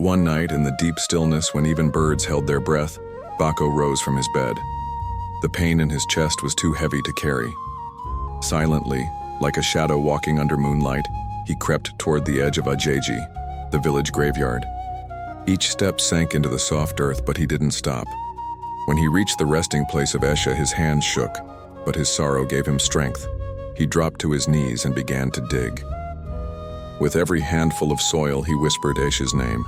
One night, in the deep stillness when even birds held their breath, Bako rose from his bed. The pain in his chest was too heavy to carry. Silently, like a shadow walking under moonlight, he crept toward the edge of Ajeji, the village graveyard. Each step sank into the soft earth, but he didn't stop. When he reached the resting place of Eshe, his hands shook, but his sorrow gave him strength. He dropped to his knees and began to dig. With every handful of soil, he whispered Eshe's name,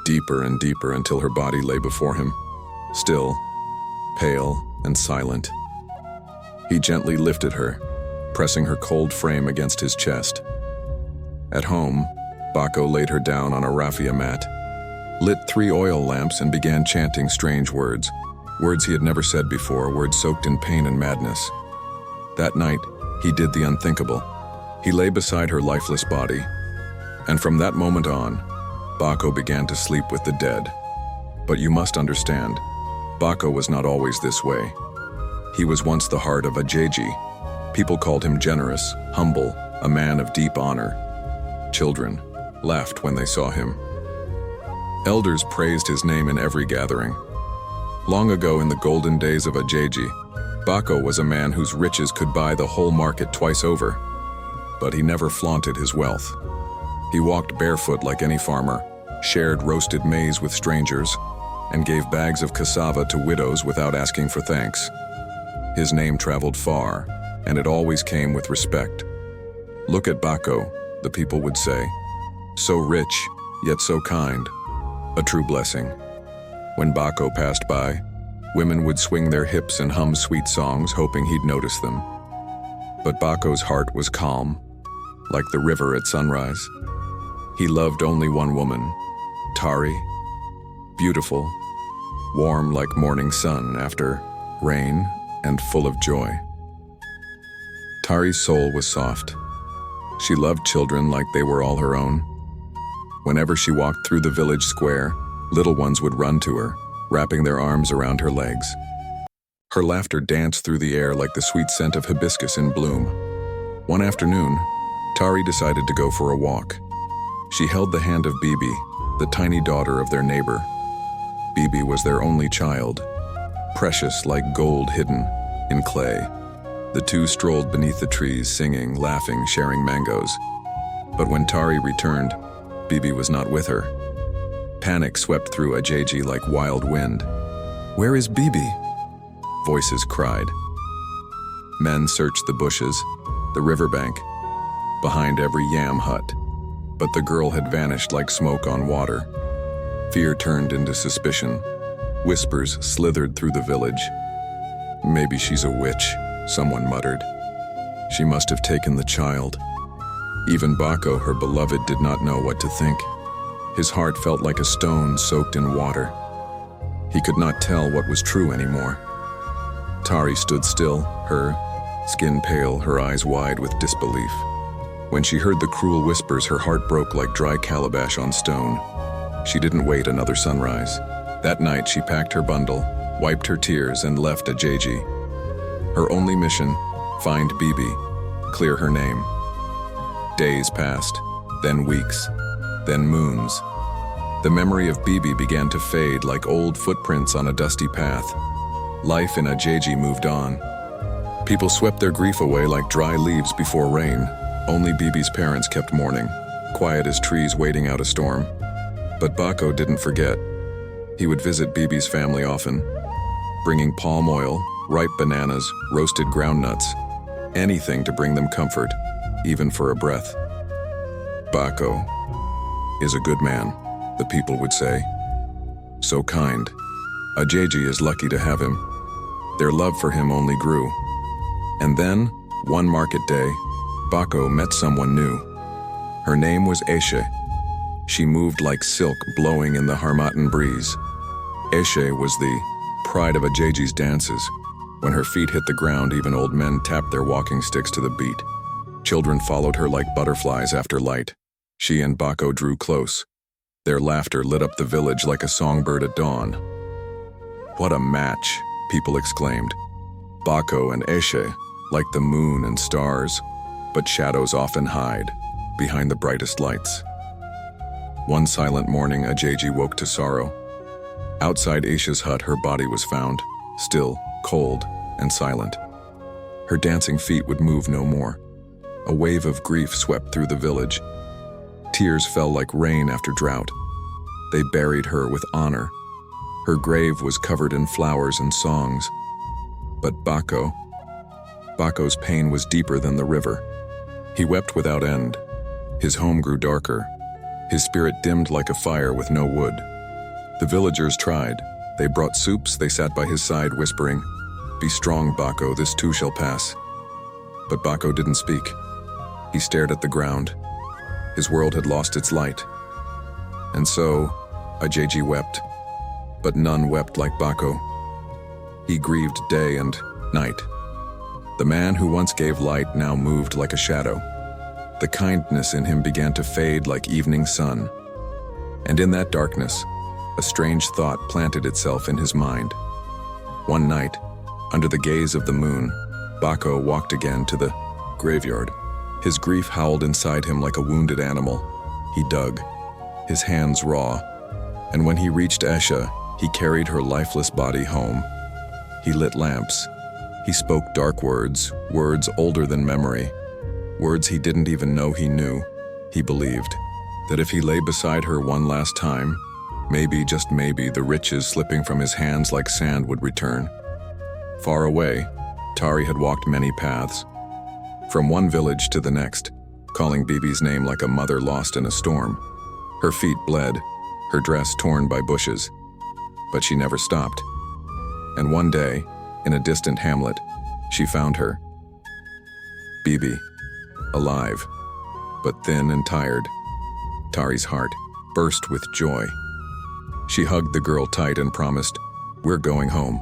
deeper and deeper until her body lay before him, still, pale and silent. He gently lifted her, pressing her cold frame against his chest. At home, Bako laid her down on a raffia mat, lit 3 oil lamps and began chanting strange words, words he had never said before, words soaked in pain and madness. That night, he did the unthinkable. He lay beside her lifeless body, and from that moment on, Bako began to sleep with the dead. But you must understand, Bako was not always this way. He was once the heart of Ajeji. People called him generous, humble, a man of deep honor. Children laughed when they saw him. Elders praised his name in every gathering. Long ago, in the golden days of Ajeji, Bako was a man whose riches could buy the whole market twice over. But he never flaunted his wealth. He walked barefoot like any farmer, shared roasted maize with strangers, and gave bags of cassava to widows without asking for thanks. His name traveled far, and it always came with respect. "Look at Bako," the people would say. "So rich, yet so kind." A true blessing. When Bako passed by, women would swing their hips and hum sweet songs, hoping he'd notice them. But Bako's heart was calm, like the river at sunrise. He loved only one woman, Tari, beautiful, warm like morning sun after rain, and full of joy. Tari's soul was soft. She loved children like they were all her own. Whenever she walked through the village square, little ones would run to her, wrapping their arms around her legs. Her laughter danced through the air like the sweet scent of hibiscus in bloom. One afternoon, Tari decided to go for a walk. She held the hand of Bibi, the tiny daughter of their neighbor. Bibi was their only child, precious like gold hidden in clay. The two strolled beneath the trees, singing, laughing, sharing mangoes. But when Tari returned, Bibi was not with her. Panic swept through Ajeji like wild wind. "Where is Bibi?" Voices cried. Men searched the bushes, the riverbank, behind every yam hut. But the girl had vanished like smoke on water. Fear turned into suspicion. Whispers slithered through the village. "Maybe she's a witch," someone muttered. "She must have taken the child." Even Bako, her beloved, did not know what to think. His heart felt like a stone soaked in water. He could not tell what was true anymore. Tari stood still, her skin pale, her eyes wide with disbelief. When she heard the cruel whispers, her heart broke like dry calabash on stone. She didn't wait another sunrise. That night, she packed her bundle, wiped her tears, and left Ajeji. Her only mission, find Bibi, clear her name. Days passed, then weeks, then moons. The memory of Bibi began to fade like old footprints on a dusty path. Life in Ajeji moved on. People swept their grief away like dry leaves before rain. Only Bibi's parents kept mourning, quiet as trees waiting out a storm. But Bako didn't forget. He would visit Bibi's family often, bringing palm oil, ripe bananas, roasted groundnuts, anything to bring them comfort, even for a breath. "Bako is a good man," the people would say. "So kind. Ajeji is lucky to have him." Their love for him only grew. And then, one market day, Bako met someone new. Her name was Eshe. She moved like silk blowing in the Harmattan breeze. Eshe was the pride of Ajeji's dances. When her feet hit the ground, even old men tapped their walking sticks to the beat. Children followed her like butterflies after light. She and Bako drew close. Their laughter lit up the village like a songbird at dawn. "What a match," people exclaimed. Bako and Eshe, like the moon and stars, but shadows often hide behind the brightest lights. One silent morning, Ajeji woke to sorrow. Outside Aisha's hut, her body was found, still, cold, and silent. Her dancing feet would move no more. A wave of grief swept through the village. Tears fell like rain after drought. They buried her with honor. Her grave was covered in flowers and songs. But Bako's pain was deeper than the river. He wept without end. His home grew darker. His spirit dimmed like a fire with no wood. The villagers tried. They brought soups, they sat by his side whispering, "Be strong, Bako, this too shall pass." But Bako didn't speak. He stared at the ground. His world had lost its light. And so, Ajeji wept. But none wept like Bako. He grieved day and night. The man who once gave light now moved like a shadow. The kindness in him began to fade like evening sun. And in that darkness, a strange thought planted itself in his mind. One night, under the gaze of the moon, Bako walked again to the graveyard. His grief howled inside him like a wounded animal. He dug, his hands raw, and when he reached Esha, he carried her lifeless body home. He lit lamps. He spoke dark words, words older than memory, words he didn't even know he knew. He believed that if he lay beside her one last time, maybe, just maybe, the riches slipping from his hands like sand would return. Far away, Tari had walked many paths, from one village to the next, calling Bibi's name like a mother lost in a storm. Her feet bled, her dress torn by bushes, but she never stopped. And one day, in a distant hamlet, she found her. Bibi, alive, but thin and tired. Tari's heart burst with joy. She hugged the girl tight and promised, "We're going home."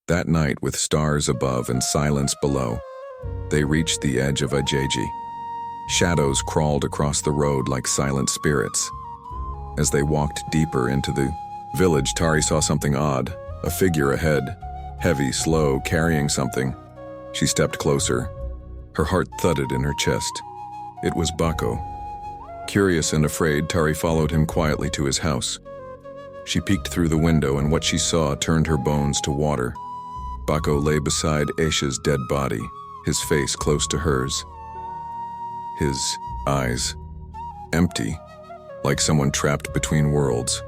That night, with stars above and silence below, they reached the edge of Ajeji. Shadows crawled across the road like silent spirits. As they walked deeper into the village, Tari saw something odd, a figure ahead, heavy, slow, carrying something. She stepped closer. Her heart thudded in her chest. It was Bako. Curious and afraid, Tari followed him quietly to his house. She peeked through the window, and what she saw turned her bones to water. Bako lay beside Aisha's dead body, his face close to hers. His eyes empty, like someone trapped between worlds.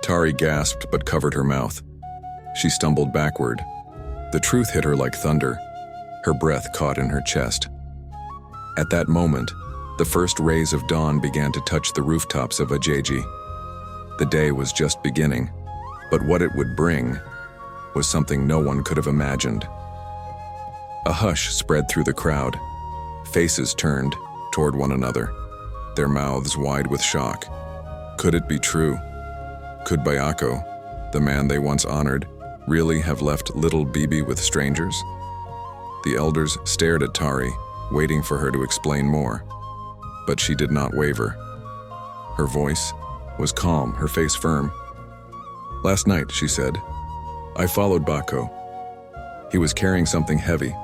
Tari gasped but covered her mouth. She stumbled backward. The truth hit her like thunder. Her breath caught in her chest. At that moment, the first rays of dawn began to touch the rooftops of Ajeji. The day was just beginning, but what it would bring was something no one could have imagined. A hush spread through the crowd. Faces turned toward one another, their mouths wide with shock. Could it be true? Could Bayako, the man they once honored, really have left little Bibi with strangers? The elders stared at Tari, waiting for her to explain more. But she did not waver. Her voice was calm, her face firm. "Last night," she said, "I followed Bako. He was carrying something heavy.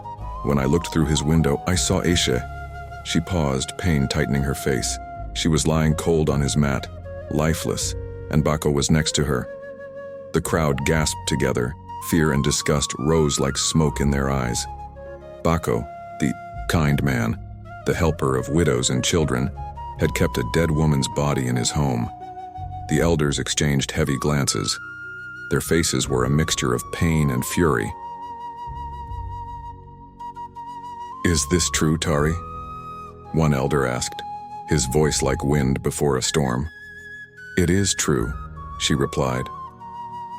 When I looked through his window, I saw Aisha." She paused, pain tightening her face. She was lying cold on his mat, lifeless, and Bako was next to her. The crowd gasped together. Fear and disgust rose like smoke in their eyes. Bako, the kind man, the helper of widows and children, had kept a dead woman's body in his home. The elders exchanged heavy glances. Their faces were a mixture of pain and fury. "Is this true, Tari?" one elder asked, his voice like wind before a storm. "It is true," she replied.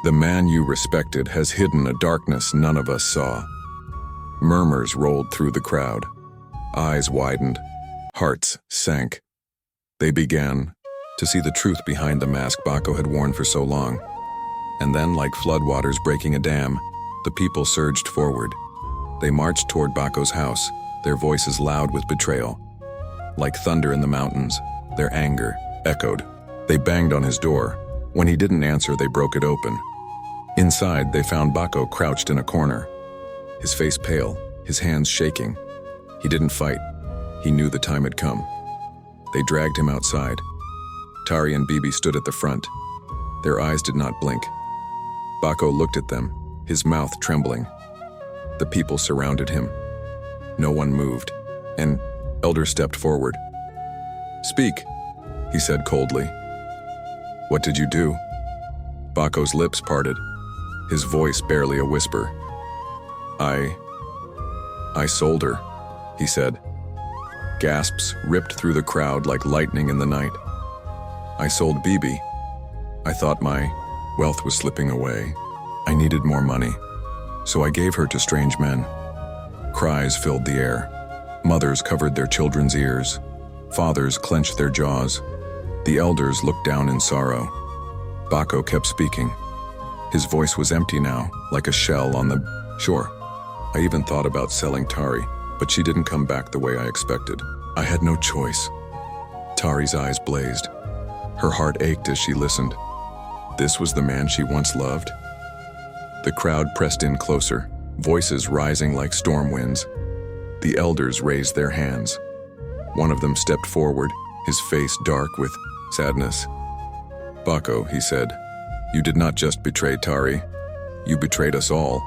"The man you respected has hidden a darkness none of us saw." Murmurs rolled through the crowd. Eyes widened. Hearts sank. They began to see the truth behind the mask Bako had worn for so long. And then, like floodwaters breaking a dam, the people surged forward. They marched toward Bako's house, their voices loud with betrayal. Like thunder in the mountains, their anger echoed. They banged on his door. When he didn't answer, they broke it open. Inside, they found Bako crouched in a corner, his face pale, his hands shaking. He didn't fight. He knew the time had come. They dragged him outside. Tari and Bibi stood at the front. Their eyes did not blink. Bako looked at them, his mouth trembling. The people surrounded him. No one moved. An elder stepped forward. "Speak," he said coldly. "What did you do?" Bako's lips parted, his voice barely a whisper. I sold her," he said. Gasps ripped through the crowd like lightning in the night. "I sold Bibi. I thought my wealth was slipping away. I needed more money, so I gave her to strange men." Cries filled the air. Mothers covered their children's ears. Fathers clenched their jaws. The elders looked down in sorrow. Bako kept speaking. His voice was empty now, like a shell on the shore. "I even thought about selling Tari, but she didn't come back the way I expected. I had no choice." Tari's eyes blazed. Her heart ached as she listened. This was the man she once loved? The crowd pressed in closer, voices rising like storm winds. The elders raised their hands. One of them stepped forward, his face dark with sadness. "Bako," he said, "you did not just betray Tari. You betrayed us all.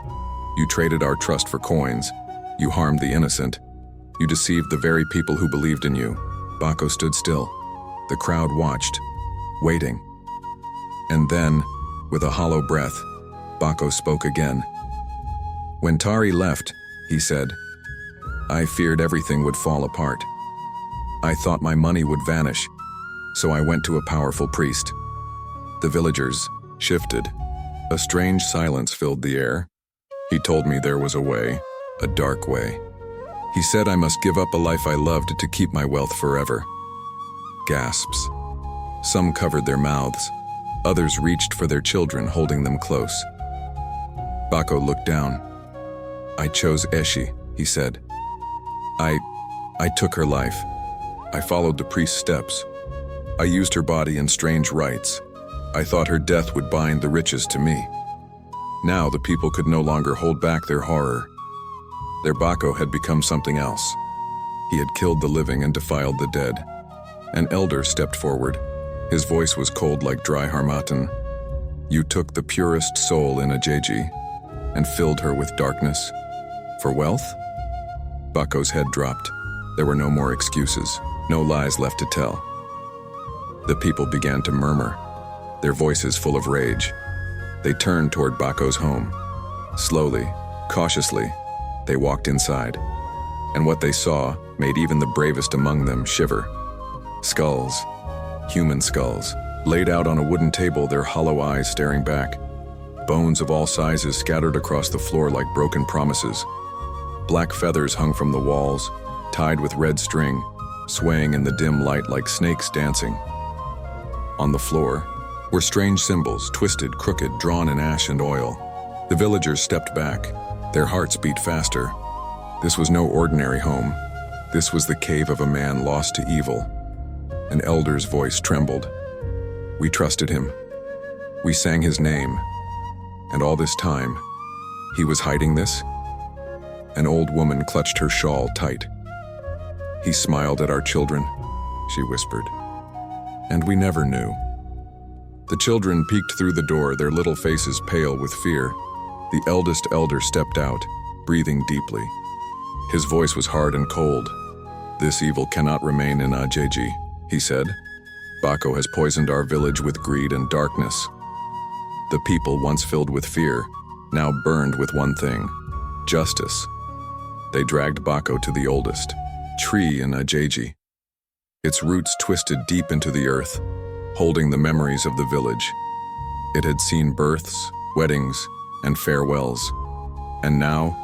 You traded our trust for coins. You harmed the innocent. You deceived the very people who believed in you." Bako stood still. The crowd watched, waiting. And then, with a hollow breath, Bako spoke again. "When Tari left," he said, "I feared everything would fall apart. I thought my money would vanish, so I went to a powerful priest." The villagers shifted. A strange silence filled the air. "He told me there was a way, a dark way. He said I must give up a life I loved to keep my wealth forever." Gasps. Some covered their mouths. Others reached for their children, holding them close. Bako looked down. "I chose Eshi," he said. I took her life. I followed the priest's steps. I used her body in strange rites. I thought her death would bind the riches to me. Now the people could no longer hold back their horror. Their Bako had become something else. He had killed the living and defiled the dead. An elder stepped forward. His voice was cold like dry harmattan. "You took the purest soul in Ajeji and filled her with darkness. For wealth?" Bako's head dropped. There were no more excuses, no lies left to tell. The people began to murmur, their voices full of rage. They turned toward Bako's home. Slowly, cautiously, they walked inside. And what they saw made even the bravest among them shiver. Skulls, human skulls, laid out on a wooden table, their hollow eyes staring back. Bones of all sizes scattered across the floor like broken promises. Black feathers hung from the walls, tied with red string, swaying in the dim light like snakes dancing. On the floor were strange symbols, twisted, crooked, drawn in ash and oil. The villagers stepped back. Their hearts beat faster. This was no ordinary home. This was the cave of a man lost to evil. An elder's voice trembled. "We trusted him. We sang his name. And all this time, he was hiding this?" An old woman clutched her shawl tight. "He smiled at our children," she whispered. "And we never knew." The children peeked through the door, their little faces pale with fear. The eldest elder stepped out, breathing deeply. His voice was hard and cold. "This evil cannot remain in Ajeji," he said. "Bako has poisoned our village with greed and darkness." The people, once filled with fear, now burned with one thing: justice. They dragged Bako to the oldest tree in Ajeji. Its roots twisted deep into the earth, holding the memories of the village. It had seen births, weddings, and farewells, and now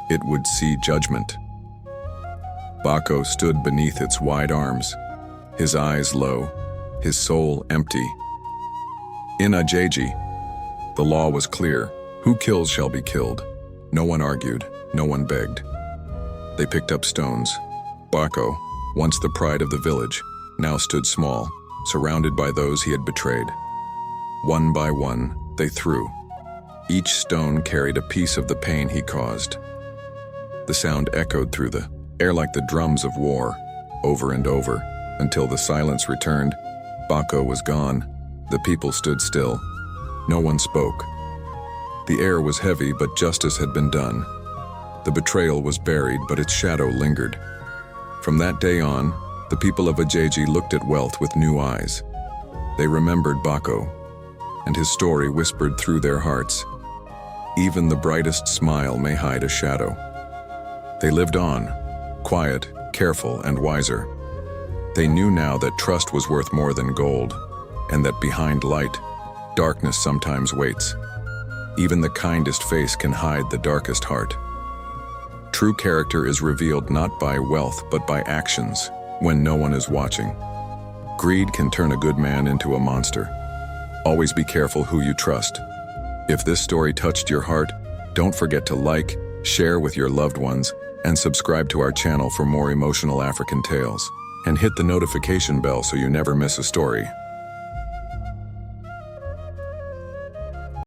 it would see judgment. Bako stood beneath its wide arms, his eyes low, his soul empty. In Ajeji, the law was clear: who kills shall be killed. No one argued, no one begged. They picked up stones. Bako, once the pride of the village, now stood small, surrounded by those he had betrayed. One by one, they threw. Each stone carried a piece of the pain he caused. The sound echoed through the air like the drums of war, over and over. until the silence returned. Bako was gone. The people stood still. No one spoke. The air was heavy, but justice had been done. The betrayal was buried, but its shadow lingered. From that day on, the people of Ajeji looked at wealth with new eyes. They remembered Bako, and his story whispered through their hearts. Even the brightest smile may hide a shadow. They lived on, quiet, careful, and wiser. They knew now that trust was worth more than gold, and that behind light, darkness sometimes waits. Even the kindest face can hide the darkest heart. True character is revealed not by wealth but by actions, when no one is watching. Greed can turn a good man into a monster. Always be careful who you trust. If this story touched your heart, don't forget to like, share with your loved ones, and subscribe to our channel for more emotional African tales. And hit the notification bell so you never miss a story.